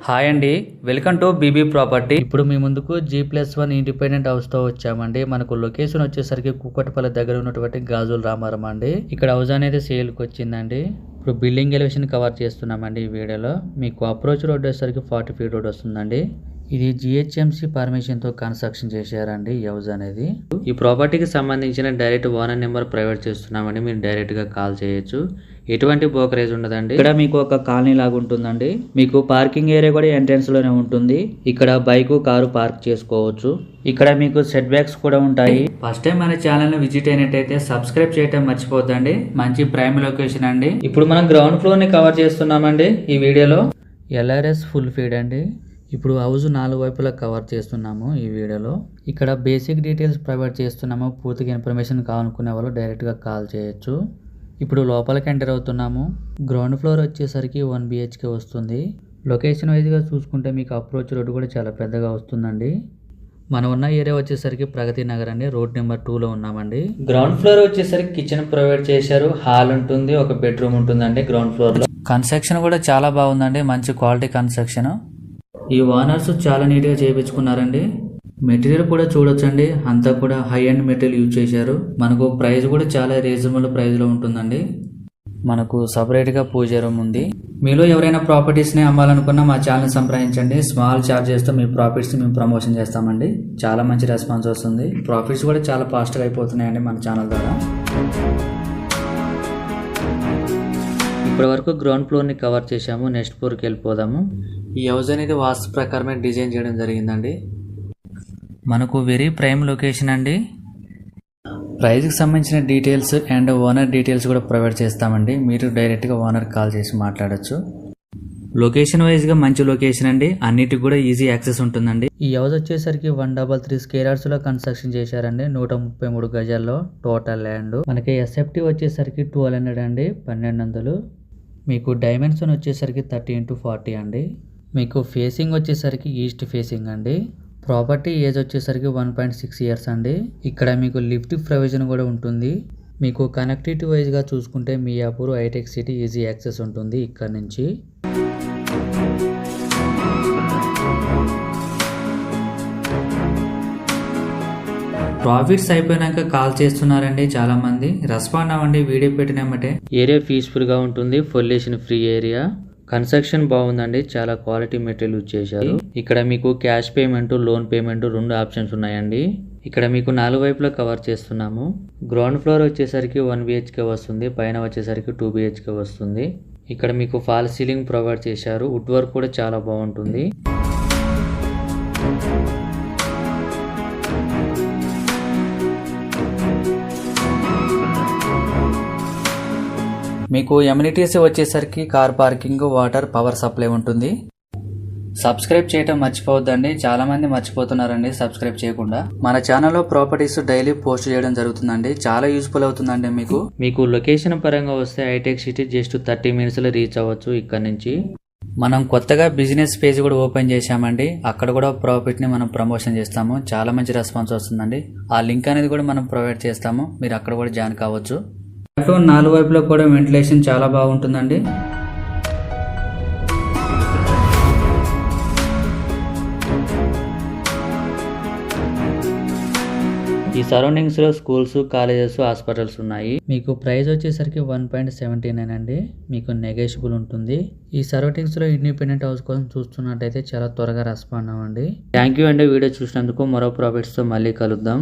Hi అండి, welcome to BB property. ఇప్పుడు మీ ముందుకు G+1 ఇండిపెండెంట్ హౌస్ తో వచ్చామండి. మనకు లొకేషన్ వచ్చేసరికి కూకట్పల్లి దగ్గర ఉన్నటువంటి గాజుల రామారం అండి. ఇక్కడ హౌస్ అనేది సేల్కి వచ్చిందండి. ఇప్పుడు బిల్డింగ్ ఎలివేషన్ కవర్ చేస్తున్నామండి ఈ వీడియోలో. మీకు అప్రోచ్ రోడ్ వచ్చేసరికి 40 ఫీట్ రోడ్ వస్తుందండి. ఇది GHMC పర్మిషన్ తో కన్స్ట్రక్షన్ చేశారండి ఈ హౌస్ అనేది. ఈ ప్రాపర్టీకి సంబంధించిన డైరెక్ట్ ఓనర్ నెంబర్ ప్రైవేట్ చేస్తున్నామండి. మీరు డైరెక్ట్ గా కాల్ చేయొచ్చు. ఎటువంటి బ్రోకరేజ్ ఉండదండి. ఇక్కడ మీకు ఒక కాలనీ లాగా ఉంటుందండి. మీకు పార్కింగ్ ఏరియా కూడా ఎంట్రన్స్ లోనే ఉంటుంది. ఇక్కడ బైక్ కారు పార్క్ చేసుకోవచ్చు. ఇక్కడ మీకు సెట్ బ్యాక్స్ కూడా ఉంటాయి. ఫస్ట్ టైం మన ఛానల్ ని విజిట్ అయినట్టయితే సబ్స్క్రైబ్ చేయడం మర్చిపోద్దండి. మంచి ప్రైమ్ లొకేషన్ అండి. ఇప్పుడు మనం గ్రౌండ్ ఫ్లోర్ ని కవర్ చేస్తున్నామండి ఈ వీడియోలో. LRS ఫుల్ ఫీడ్ అండి. ఇప్పుడు హౌస్ 4 వైపులా కవర్ చేస్తున్నాము ఈ వీడియోలో. ఇక్కడ బేసిక్ డీటెయిల్స్ ప్రొవైడ్ చేస్తున్నాము. పూర్తిగా ఇన్ఫర్మేషన్ కావాలనుకునే వాళ్ళు డైరెక్ట్గా కాల్ చేయొచ్చు. ఇప్పుడు లోపలికి ఎంటర్ అవుతున్నాము. గ్రౌండ్ ఫ్లోర్ వచ్చేసరికి 1 BHK వస్తుంది. లొకేషన్ వైజ్గా చూసుకుంటే మీకు అప్రోచ్ రోడ్ కూడా చాలా పెద్దగా వస్తుందండి. మనం ఉన్న ఏరియా వచ్చేసరికి ప్రగతి నగర్ అండి. రోడ్ నెంబర్ 2లో ఉన్నామండి. గ్రౌండ్ ఫ్లోర్ వచ్చేసరికి కిచెన్ ప్రొవైడ్ చేశారు. హాల్ ఉంటుంది, ఒక బెడ్రూమ్ ఉంటుందండి గ్రౌండ్ ఫ్లోర్ లో. కన్స్ట్రక్షన్ కూడా చాలా బాగుందండి. మంచి క్వాలిటీ కన్స్ట్రక్షన్. ఈ ఓనర్స్ చాలా నీట్ గా చేయించుకున్నారండి. మెటీరియల్ కూడా చూడొచ్చండి. అంతా కూడా హై అండ్ మెటీరియల్ యూజ్ చేశారు. మనకు ప్రైస్ కూడా చాలా రీజనబుల్ ప్రైస్ లో ఉంటుందండి. మనకు సపరేట్ గా పూజ రూమ్ ఉంది. మీలో ఎవరైనా ప్రాపర్టీస్ ని అమ్మాలనుకున్నా మా ఛానల్ సంప్రదించండి. స్మాల్ చార్జెస్ తో మీ ప్రాఫిట్స్ మేము ప్రమోషన్ చేస్తామండి. చాలా మంచి రెస్పాన్స్ వస్తుంది. ప్రాఫిట్స్ కూడా చాలా ఫాస్ట్ గా అయిపోతున్నాయండి మన ఛానల్ ద్వారా. ఇప్పటి వరకు గ్రౌండ్ ఫ్లోర్ ని కవర్ చేశాము. నెక్స్ట్ ఫ్లోర్ కి వెళ్ళిపోదాము. ఈ హౌస్ అనేది వాస్తు ప్రకారమే డిజైన్ చేయడం జరిగిందండి. మనకు వెరీ ప్రైమ్ లొకేషన్ అండి. ప్రైస్కి సంబంధించిన డీటెయిల్స్ అండ్ ఓనర్ డీటెయిల్స్ కూడా ప్రొవైడ్ చేస్తామండి. మీరు డైరెక్ట్గా ఓనర్ కాల్ చేసి మాట్లాడచ్చు. లొకేషన్ వైజ్గా మంచి లొకేషన్ అండి. అన్నిటికి కూడా ఈజీ యాక్సెస్ ఉంటుందండి. ఈ హౌస్ వచ్చేసరికి 133 స్క్వేర్ యార్డ్స్ లో కన్స్ట్రక్షన్ చేశారండి. 133 గజాల్లో టోటల్ ల్యాండ్. మనకి SFT వచ్చేసరికి 1200 అండి, 1200. మీకు డైమెన్షన్ వచ్చేసరికి 30x40 అండి. మీకు ఫేసింగ్ వచ్చేసరికి ఈస్ట్ ఫేసింగ్ అండి. ప్రాపర్టీ ఏజ్ వచ్చేసరికి 1.6 ఇయర్స్ అండి. ఇక్కడ మీకు లిఫ్ట్ ప్రొవిజన్ కూడా ఉంటుంది. మీకు కనెక్టివిటీ వైజ్గా చూసుకుంటే మియాపూర్ హైటెక్ సిటీ ఈజీ యాక్సెస్ ఉంటుంది ఇక్కడ నుంచి. ప్రాఫిట్స్ అయిపోయినాక కాల్ చేస్తున్నారండి చాలా మంది. రెస్పాండ్ అవ్వండి వీడియో పెట్టినామంటే. ఏరియా పీస్ఫుల్ గా ఉంటుంది. Pollution free area. కన్స్ట్రక్షన్ బాగుందండి. చాలా క్వాలిటీ మెటీరియల్ యూజ్ చేశారు. ఇక్కడ మీకు cash payment, loan payment 2 options ఉన్నాయండి. ఇక్కడ మీకు 4 వైపులా కవర్ చేస్తున్నాము. గ్రౌండ్ ఫ్లోర్ వచ్చేసరికి 1 BHK వస్తుంది. పైన వచ్చేసరికి 2 BHK వస్తుంది. ఇక్కడ మీకు ఫాల్ సీలింగ్ ప్రొవైడ్ చేశారు. వుడ్ వర్క్ కూడా చాలా బాగుంటుంది. మీకు ఎమ్యూనిటీస్ వచ్చేసరికి car parking, water, power supply ఉంటుంది. సబ్స్క్రైబ్ చేయడం మర్చిపోవద్దండి. చాలా మంది మర్చిపోతున్నారండి సబ్స్క్రైబ్ చేయకుండా. మన ఛానల్లో ప్రాపర్టీస్ డైలీ పోస్ట్ చేయడం జరుగుతుందండి. చాలా యూస్ఫుల్ అవుతుందండి మీకు లొకేషన్ పరంగా వస్తే హైటెక్ సిటీ జస్ట్ 30 minutes లో రీచ్ అవ్వచ్చు ఇక్కడ నుంచి. మనం కొత్తగా బిజినెస్ పేజ్ కూడా ఓపెన్ చేశామండి. అక్కడ కూడా ప్రాఫిట్ ని మనం ప్రమోషన్ చేస్తాము. చాలా మంచి రెస్పాన్స్ వస్తుందండి. ఆ లింక్ అనేది కూడా మనం ప్రొవైడ్ చేస్తాము. మీరు అక్కడ కూడా జాయిన్ కావచ్చు. 4 వైపులో కూడా వెంటిలేషన్ చాలా బాగుంటుందండి. ఈ సరౌండింగ్స్ లో స్కూల్స్, కాలేజెస్, హాస్పిటల్స్ ఉన్నాయి. మీకు ప్రైస్ వచ్చేసరికి 1.79 అండి. మీకు నెగోషియబుల్ ఉంటుంది. ఈ సరౌండింగ్స్ లో ఇండిపెండెంట్ హౌస్ కోసం చూస్తున్నట్టయితే చాలా త్వరగా రెస్పాండ్ అవ్వండి. థ్యాంక్ యూ అండి వీడియో చూసినందుకు. మరో ప్రాఫిట్స్ తో మళ్ళీ కలుద్దాం.